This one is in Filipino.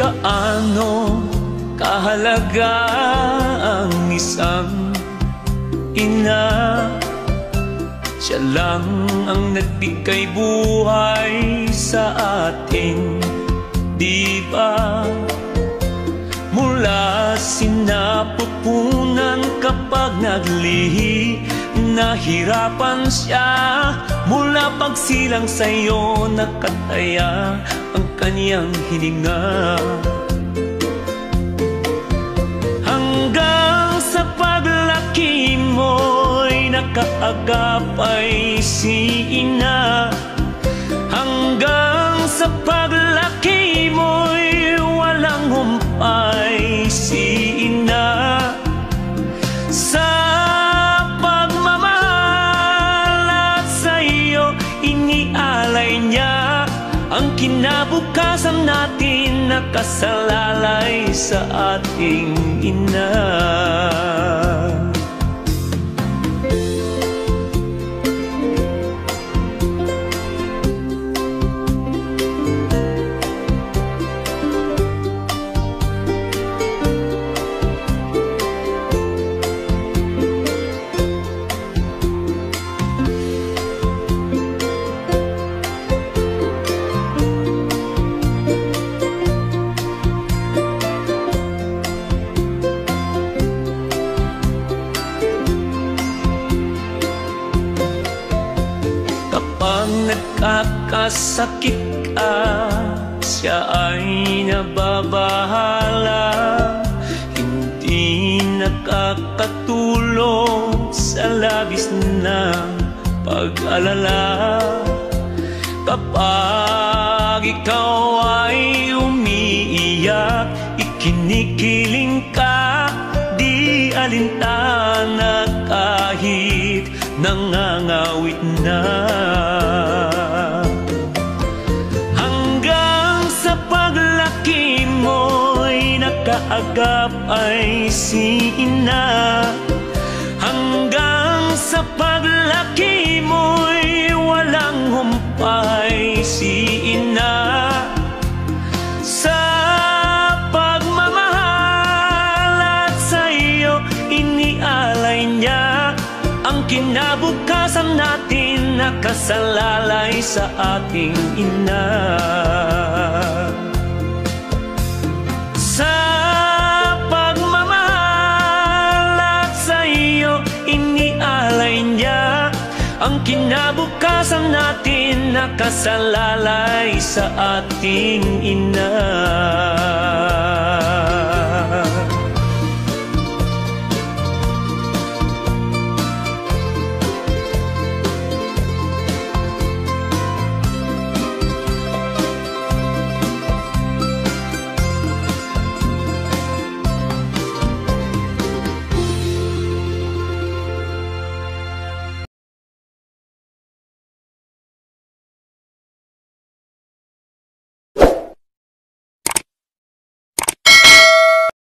Gaano kahalaga ang isang ina, siya lang ang nagbigay buhay sa atin, di ba? Mula sinapupunan kapag naglihi, nahirapan siya. Mula pagsilang sa'yo, nakataya ang kanyang hininga. Hanggang sa paglaki mo'y nakaagapay si ina. Hanggang sa paglaki mo'y walang humpay si ina. Sa pagmamahal at sa'yo, inialay niya ang kinabukasan natin, nakasalalay sa ating ina. Kapag nagkakasakit ka, siya ay nababahala. Hindi nakakatulong sa labis na pag-alala. Kapag ikaw ay umiiyak, ikinikiling ka, di alintana kahit nangangawit na. Hanggang sa paglaki mo'y nakaagapay si ina. Hanggang sa paglaki mo'y walang humpay si ina. Sa pagmamahal at sa'yo, inialay niya ang kinabukasan natin, nakasalalay sa ating ina. Sa pagmamahal at sa'yo, inialay niya ang kinabukasan natin, nakasalalay sa ating ina.